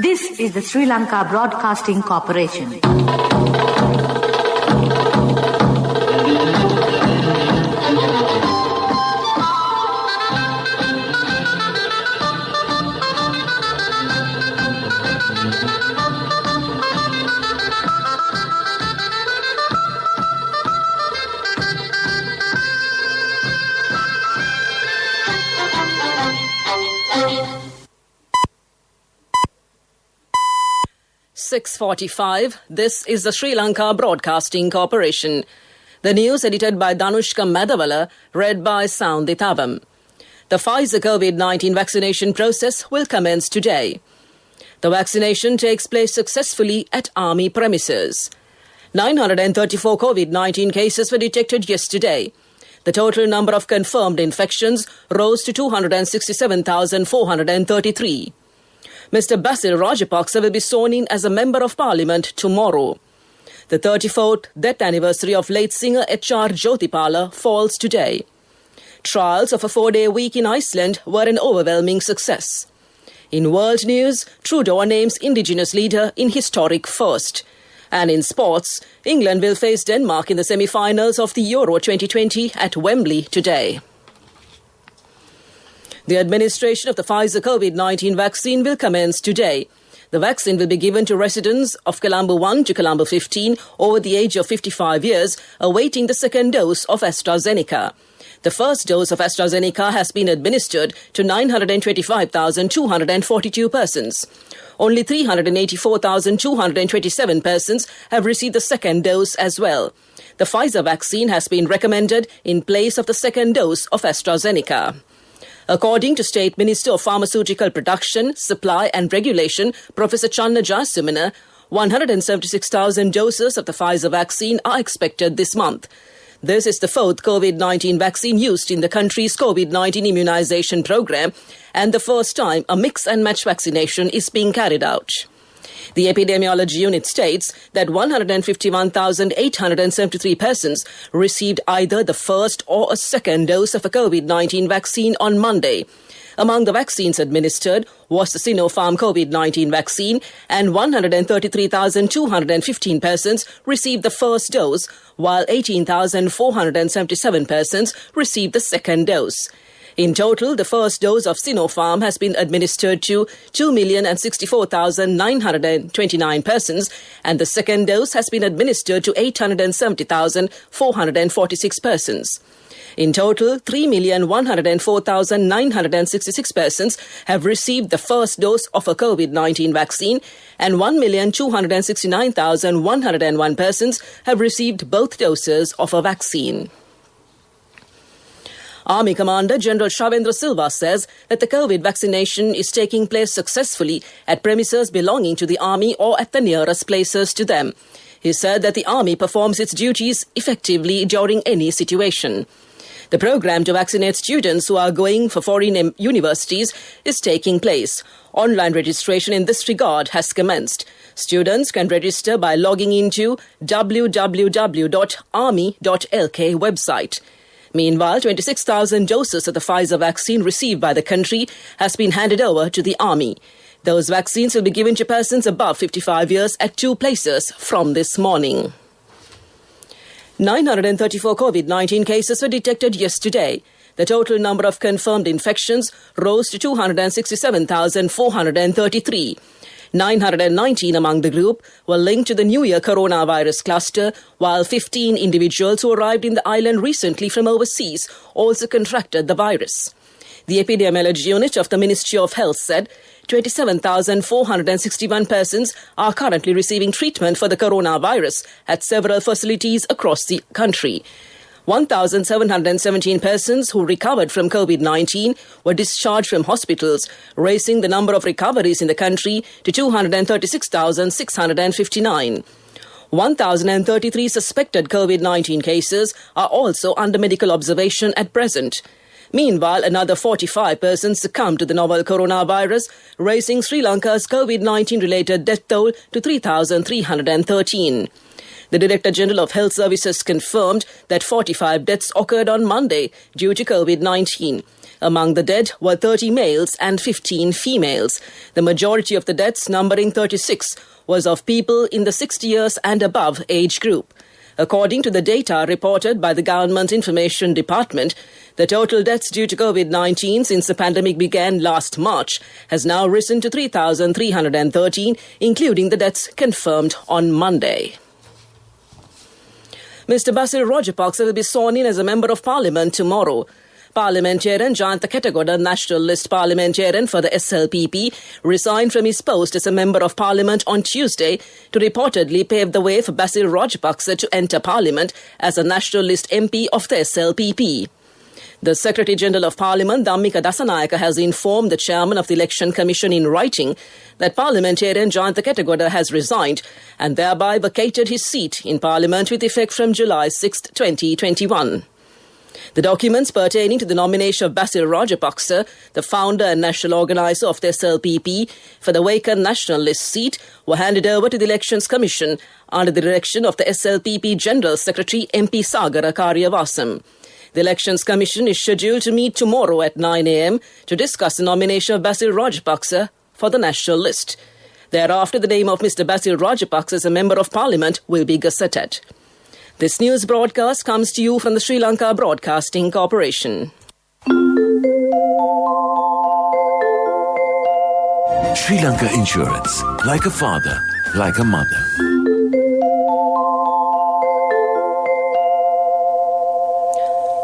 This is the Sri Lanka Broadcasting Corporation. .45. This is the Sri Lanka Broadcasting Corporation. The news edited by Danushka Madhavala, read by Soundhi Thavam. The Pfizer COVID-19 vaccination process will commence today. The vaccination takes place successfully at Army premises. 934 COVID-19 cases were detected yesterday. The total number of confirmed infections rose to 267,433. Mr. Basil Rajapaksa will be sworn in as a Member of Parliament tomorrow. The 34th death anniversary of late singer H.R. Jyotipala falls today. Trials of a 4-day week in Iceland were an overwhelming success. In world news, Trudeau names Indigenous leader in historic first. And in sports, England will face Denmark in the semi-finals of the Euro 2020 at Wembley today. The administration of the Pfizer COVID-19 vaccine will commence today. The vaccine will be given to residents of Colombo 1 to Colombo 15 over the age of 55 years, awaiting the second dose of AstraZeneca. The first dose of AstraZeneca has been administered to 925,242 persons. Only 384,227 persons have received the second dose as well. The Pfizer vaccine has been recommended in place of the second dose of AstraZeneca. According to State Minister of Pharmaceutical Production, Supply and Regulation, Professor Channa Jayasimana, 176,000 doses of the Pfizer vaccine are expected this month. This is the fourth COVID-19 vaccine used in the country's COVID-19 immunization program and the first time a mix and match vaccination is being carried out. The epidemiology unit states that 151,873 persons received either the first or a second dose of a COVID-19 vaccine on Monday. Among the vaccines administered was the Sinopharm COVID-19 vaccine, and 133,215 persons received the first dose, while 18,477 persons received the second dose. In total, the first dose of Sinopharm has been administered to 2,064,929 persons, and the second dose has been administered to 870,446 persons. In total, 3,104,966 persons have received the first dose of a COVID-19 vaccine, and 1,269,101 persons have received both doses of a vaccine. Army Commander General Shavendra Silva says that the COVID vaccination is taking place successfully at premises belonging to the Army or at the nearest places to them. He said that the Army performs its duties effectively during any situation. The program to vaccinate students who are going for foreign universities is taking place. Online registration in this regard has commenced. Students can register by logging into www.army.lk website. Meanwhile, 26,000 doses of the Pfizer vaccine received by the country has been handed over to the Army. Those vaccines will be given to persons above 55 years at 2 places from this morning. 934 COVID-19 cases were detected yesterday. The total number of confirmed infections rose to 267,433. 919 among the group were linked to the New Year coronavirus cluster, while 15 individuals who arrived in the island recently from overseas also contracted the virus. The epidemiology unit of the Ministry of Health said 27,461 persons are currently receiving treatment for the coronavirus at several facilities across the country. 1,717 persons who recovered from COVID-19 were discharged from hospitals, raising the number of recoveries in the country to 236,659. 1,033 suspected COVID-19 cases are also under medical observation at present. Meanwhile, another 45 persons succumbed to the novel coronavirus, raising Sri Lanka's COVID-19-related death toll to 3,313. The Director General of Health Services confirmed that 45 deaths occurred on Monday due to COVID-19. Among the dead were 30 males and 15 females. The majority of the deaths, numbering 36, was of people in the 60 years and above age group. According to the data reported by the Government Information Department, the total deaths due to COVID-19 since the pandemic began last March has now risen to 3,313, including the deaths confirmed on Monday. Mr. Basil Rajapaksa will be sworn in as a Member of Parliament tomorrow. Parliamentarian Jayantha Ketagowda, National List Parliamentarian for the SLBC, resigned from his post as a Member of Parliament on Tuesday to reportedly pave the way for Basil Rajapaksa to enter Parliament as a National List MP of the SLBC. The Secretary-General of Parliament, Dhammika Dasanayaka, has informed the Chairman of the Election Commission in writing that Parliamentarian Jayantha Ketagowda has resigned and thereby vacated his seat in Parliament with effect from July 6, 2021. The documents pertaining to the nomination of Basil Rajapaksa, the founder and national organizer of the SLBC, for the vacant National List seat, were handed over to the Elections Commission under the direction of the SLBC General Secretary MP Sagara Karyavasam. The Elections Commission is scheduled to meet tomorrow at 9 a.m. to discuss the nomination of Basil Rajapaksa for the National List. Thereafter, the name of Mr. Basil Rajapaksa as a Member of Parliament will be gazetted. This news broadcast comes to you from the Sri Lanka Broadcasting Corporation. Sri Lanka Insurance, like a father, like a mother.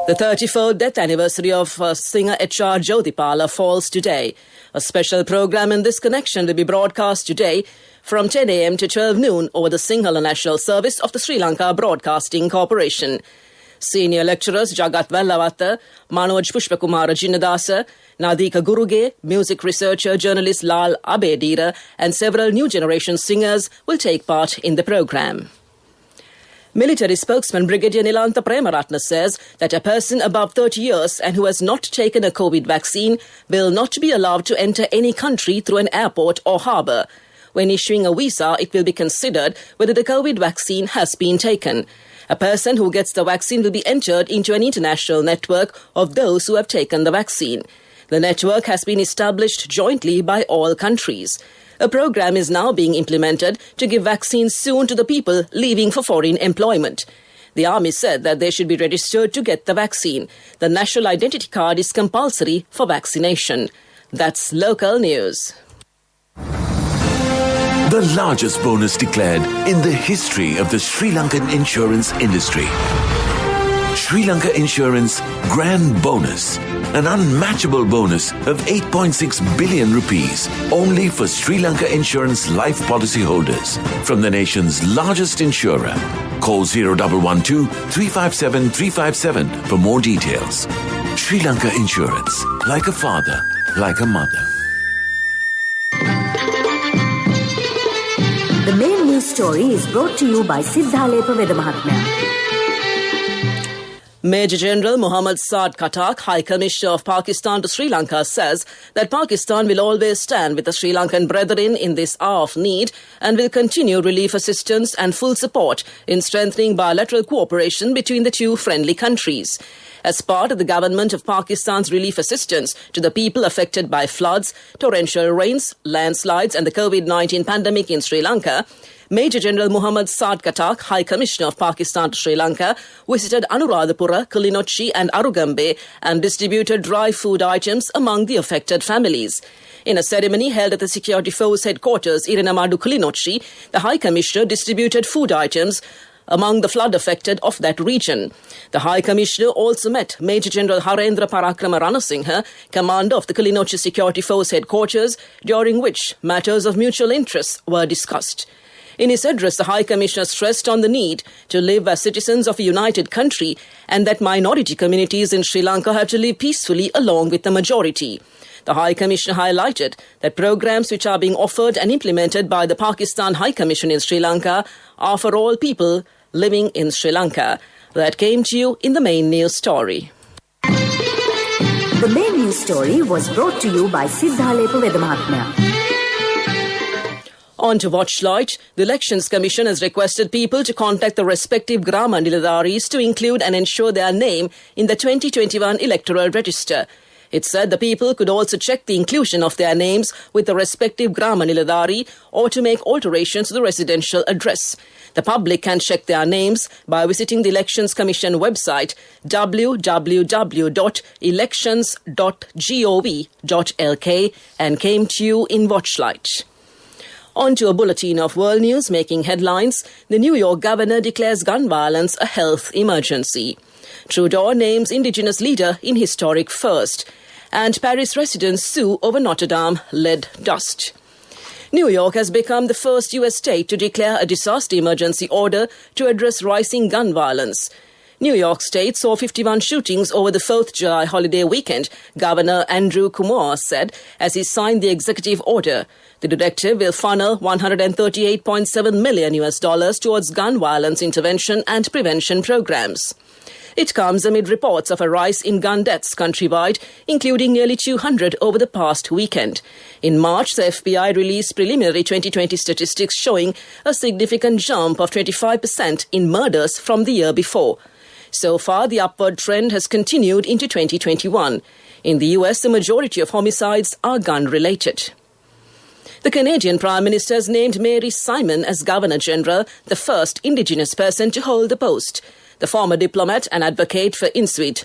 The 34th death anniversary of singer H.R. Jyotipala falls today. A special program in this connection will be broadcast today from 10 a.m. to 12 noon over the Sinhala National Service of the Sri Lanka Broadcasting Corporation. Senior lecturers Jagat Vallavatta, Manoj Pushpakumara Jinnadasa, Nadika Guruge, music researcher journalist Lal Abedira, and several new generation singers will take part in the program. Military spokesman Brigadier Nilantha Premaratna says that a person above 30 years and who has not taken a COVID vaccine will not be allowed to enter any country through an airport or harbour. When issuing a visa, it will be considered whether the COVID vaccine has been taken. A person who gets the vaccine will be entered into an international network of those who have taken the vaccine. The network has been established jointly by all countries. A program is now being implemented to give vaccines soon to the people leaving for foreign employment. The army said that they should be registered to get the vaccine. The national identity card is compulsory for vaccination. That's local news. The largest bonus declared in the history of the Sri Lankan insurance industry. Sri Lanka Insurance Grand Bonus, an unmatchable bonus of 8.6 billion rupees only for Sri Lanka Insurance life policy holders from the nation's largest insurer. Call 0112 357 357 for more details. Sri Lanka Insurance, like a father, like a mother. The main news story is brought to you by Siddhalepa Vedamahatmya. Major General Muhammad Saad Khattak, High Commissioner of Pakistan to Sri Lanka, says that Pakistan will always stand with the Sri Lankan brethren in this hour of need and will continue relief assistance and full support in strengthening bilateral cooperation between the two friendly countries. As part of the government of Pakistan's relief assistance to the people affected by floods, torrential rains, landslides and the COVID-19 pandemic in Sri Lanka, Major General Muhammad Saad Khattak, High Commissioner of Pakistan to Sri Lanka, visited Anuradhapura, Kilinochchi and Arugambe and distributed dry food items among the affected families. In a ceremony held at the Security Force headquarters, Irinamadu, Kilinochchi, the High Commissioner distributed food items among the flood-affected of that region. The High Commissioner also met Major General Harendra Parakrama Ranasinghe, commander of the Kilinochchi Security Force headquarters, during which matters of mutual interest were discussed. In his address, the High Commissioner stressed on the need to live as citizens of a united country and that minority communities in Sri Lanka have to live peacefully along with the majority. The High Commissioner highlighted that programs which are being offered and implemented by the Pakistan High Commission in Sri Lanka are for all people living in Sri Lanka. That came to you in the main news story. The main news story was brought to you by Siddhalepa Vedamahatmya. On to Watchlight, the Elections Commission has requested people to contact the respective Grama Niladaris to include and ensure their name in the 2021 electoral register. It said the people could also check the inclusion of their names with the respective Grama Niladhari or to make alterations to the residential address. The public can check their names by visiting the Elections Commission website www.elections.gov.lk and came to you in Watchlight. On to a bulletin of world news making headlines. The New York governor declares gun violence a health emergency. Trudeau names Indigenous leader in historic first. And Paris residents sue over Notre Dame lead dust. New York has become the first U.S. state to declare a disaster emergency order to address rising gun violence. New York State saw 51 shootings over the 4th of July holiday weekend, Governor Andrew Cuomo said as he signed the executive order. The directive will funnel $138.7 million towards gun violence intervention and prevention programs. It comes amid reports of a rise in gun deaths countrywide, including nearly 200 over the past weekend. In March, the FBI released preliminary 2020 statistics showing a significant jump of 25% in murders from the year before. So far, the upward trend has continued into 2021. In the US, the majority of homicides are gun-related. The Canadian Prime Minister has named Mary Simon as Governor-General, the first Indigenous person to hold the post. The former diplomat and advocate for Inuit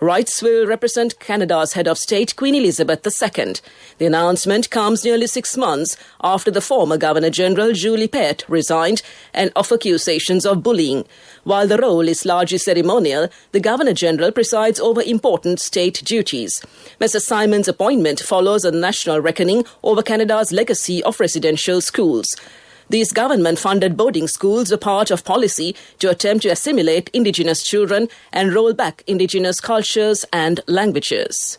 rights will represent Canada's head of state, Queen Elizabeth II. The announcement comes nearly 6 months after the former Governor-General, Julie Pett, resigned and of accusations of bullying. While the role is largely ceremonial, the Governor-General presides over important state duties. Mr. Simon's appointment follows a national reckoning over Canada's legacy of residential schools. These government-funded boarding schools are part of policy to attempt to assimilate Indigenous children and roll back Indigenous cultures and languages.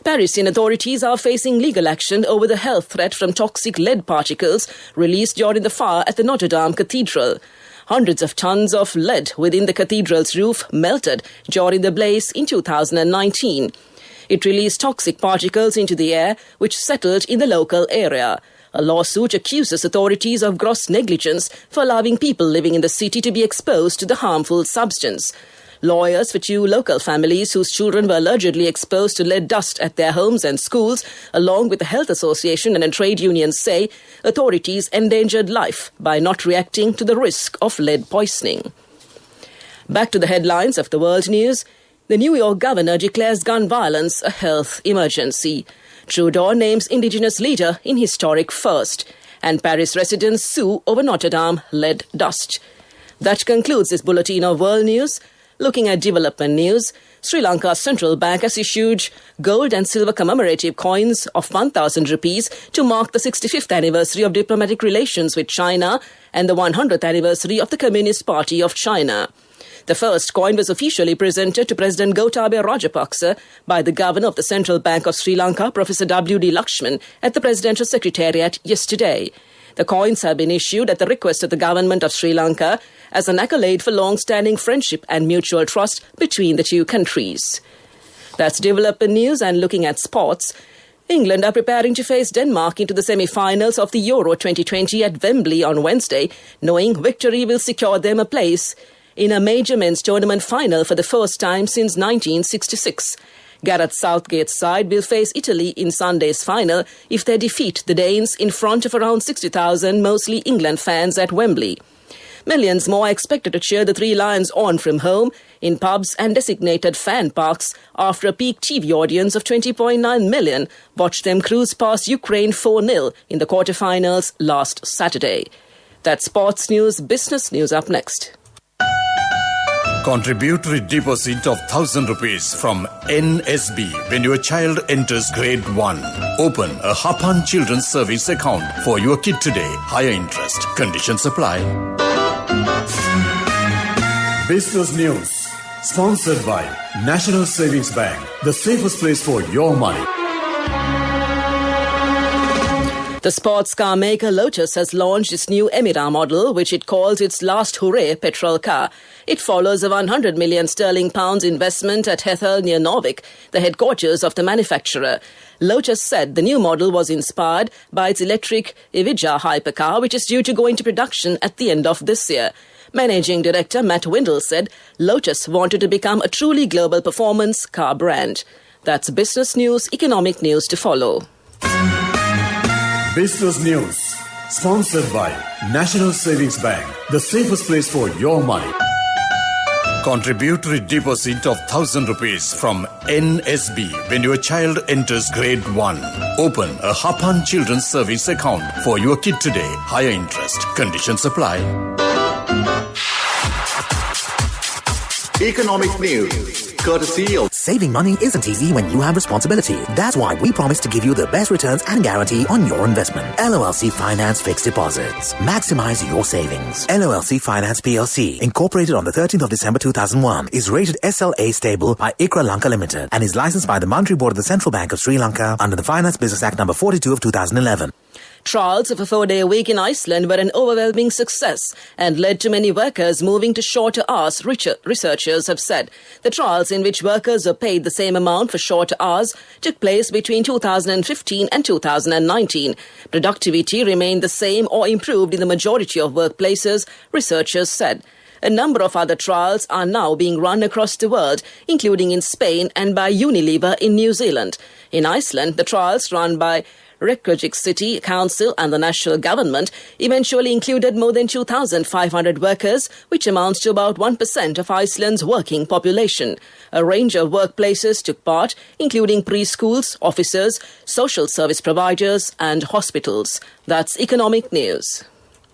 Parisian authorities are facing legal action over the health threat from toxic lead particles released during the fire at the Notre Dame Cathedral. Hundreds of tons of lead within the cathedral's roof melted during the blaze in 2019. It released toxic particles into the air, which settled in the local area. A lawsuit accuses authorities of gross negligence for allowing people living in the city to be exposed to the harmful substance. Lawyers for 2 local families whose children were allegedly exposed to lead dust at their homes and schools, along with the Health Association and trade unions, say authorities endangered life by not reacting to the risk of lead poisoning. Back to the headlines of the world news. The New York governor declares gun violence a health emergency. Trudeau names Indigenous leader in historic first. And Paris residents sue over Notre Dame lead dust. That concludes this bulletin of world news. Looking at development news, Sri Lanka's central bank has issued gold and silver commemorative coins of 1,000 rupees to mark the 65th anniversary of diplomatic relations with China and the 100th anniversary of the Communist Party of China. The first coin was officially presented to President Gotabaya Rajapaksa by the Governor of the Central Bank of Sri Lanka, Professor W.D. Lakshman, at the Presidential Secretariat yesterday. The coins have been issued at the request of the Government of Sri Lanka as an accolade for long-standing friendship and mutual trust between the two countries. That's development news, and looking at sports. England are preparing to face Denmark into the semi-finals of the Euro 2020 at Wembley on Wednesday, knowing victory will secure them a place in a major men's tournament final for the first time since 1966. Gareth Southgate's side will face Italy in Sunday's final if they defeat the Danes in front of around 60,000 mostly England fans at Wembley. Millions more are expected to cheer the Three Lions on from home in pubs and designated fan parks after a peak TV audience of 20.9 million watched them cruise past Ukraine 4-0 in the quarterfinals last Saturday. That's sports news. Business news up next. Contributory deposit of 1,000 rupees from NSB when your child enters grade 1. Open a Hapan Children's Service account for your kid today. Higher interest. Conditions apply. Business news. Sponsored by National Savings Bank. The safest place for your money. The sports car maker Lotus has launched its new Emira model, which it calls its last hooray petrol car. It follows a £100 million investment at Hethel near Norwich, the headquarters of the manufacturer. Lotus said the new model was inspired by its electric Evija hypercar, which is due to go into production at the end of this year. Managing Director Matt Windle said Lotus wanted to become a truly global performance car brand. That's business news, economic news to follow. Business News, sponsored by National Savings Bank, the safest place for your money. Contributory deposit of 1,000 rupees from NSB when your child enters grade 1. Open a Hapan Children's Service account for your kid today. Higher interest. Conditions apply. Economic news, courtesy of Saving money isn't easy when you have responsibility. That's why we promise to give you the best returns and guarantee on your investment. LOLC Finance Fixed Deposits. Maximize your savings. LOLC Finance PLC, incorporated on the 13th of December 2001, is rated SLA stable by ICRA Lanka Limited and is licensed by the Monetary Board of the Central Bank of Sri Lanka under the Finance Business Act number 42 of 2011. Trials of a 4-day week in Iceland were an overwhelming success and led to many workers moving to shorter hours, researchers have said. The trials in which workers were paid the same amount for shorter hours took place between 2015 and 2019. Productivity remained the same or improved in the majority of workplaces, researchers said. A number of other trials are now being run across the world, including in Spain and by Unilever in New Zealand. In Iceland, the trials run by Reykjavik City Council and the national government eventually included more than 2,500 workers, which amounts to about 1% of Iceland's working population. A range of workplaces took part, including preschools, offices, social service providers and hospitals. That's economic news.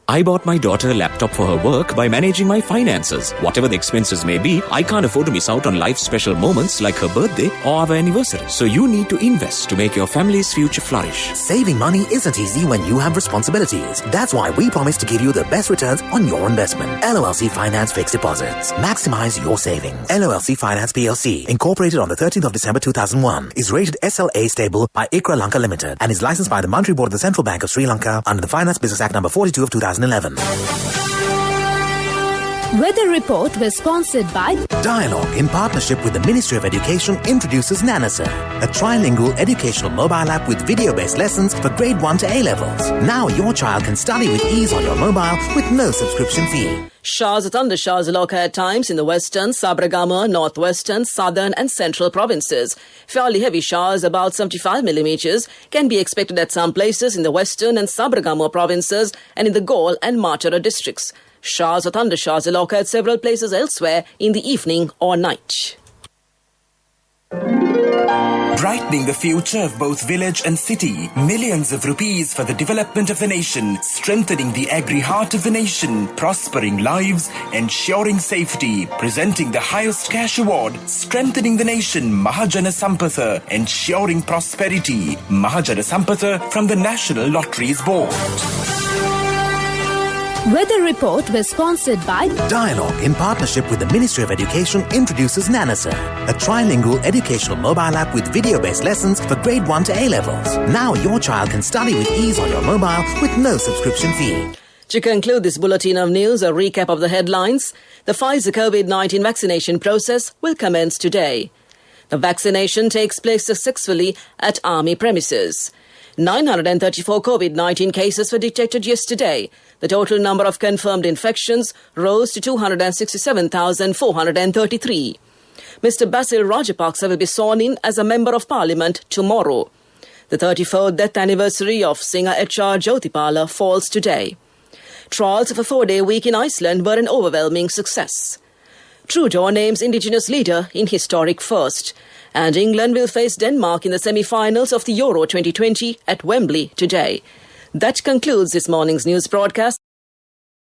I bought my daughter a laptop for her work by managing my finances. Whatever the expenses may be, I can't afford to miss out on life's special moments like her birthday or our anniversary. So you need to invest to make your family's future flourish. Saving money isn't easy when you have responsibilities. That's why we promise to give you the best returns on your investment. LOLC Finance Fixed Deposits. Maximize your savings. LOLC Finance PLC, incorporated on the 13th of December 2001, is rated SLA stable by ICRA Lanka Limited and is licensed by the Monetary Board of the Central Bank of Sri Lanka under the Finance Business Act number 42 of 2011. Weather report was sponsored by Dialogue, in partnership with the Ministry of Education, introduces Nanasa, a trilingual educational mobile app with video-based lessons for grade 1 to A-levels. Now your child can study with ease on your mobile with no subscription fee. Showers or thundershowers will occur at times in the western, Sabragama, northwestern, southern and central provinces. Fairly heavy showers, about 75 millimeters, can be expected at some places in the western and Sabragama provinces and in the Gaul and Matara districts. Showers or thundershowers will occur at several places elsewhere in the evening or night. Brightening the future of both village and city. Millions of rupees for the development of the nation. Strengthening the agri-heart of the nation. Prospering lives. Ensuring safety. Presenting the highest cash award. Strengthening the nation. Mahajana Sampatha. Ensuring prosperity. Mahajana Sampatha from the National Lotteries Board. Weather report was sponsored by Dialogue, in partnership with the Ministry of Education, introduces Nanasa, a trilingual educational mobile app with video-based lessons for grade 1 to A-levels. Now your child can study with ease on your mobile with no subscription fee. To conclude this bulletin of news, a recap of the headlines. The Pfizer COVID-19 vaccination process will commence today. The vaccination takes place successfully at Army premises. 934 COVID-19 cases were detected yesterday. The total number of confirmed infections rose to 267,433. Mr. Basil Rajapaksa will be sworn in as a Member of Parliament tomorrow. The 34th death anniversary of singer H.R. Jyotipala falls today. Trials of a 4-day week in Iceland were an overwhelming success. Trudeau names Indigenous leader in historic first. And England will face Denmark in the semi-finals of the Euro 2020 at Wembley today. That concludes this morning's news broadcast.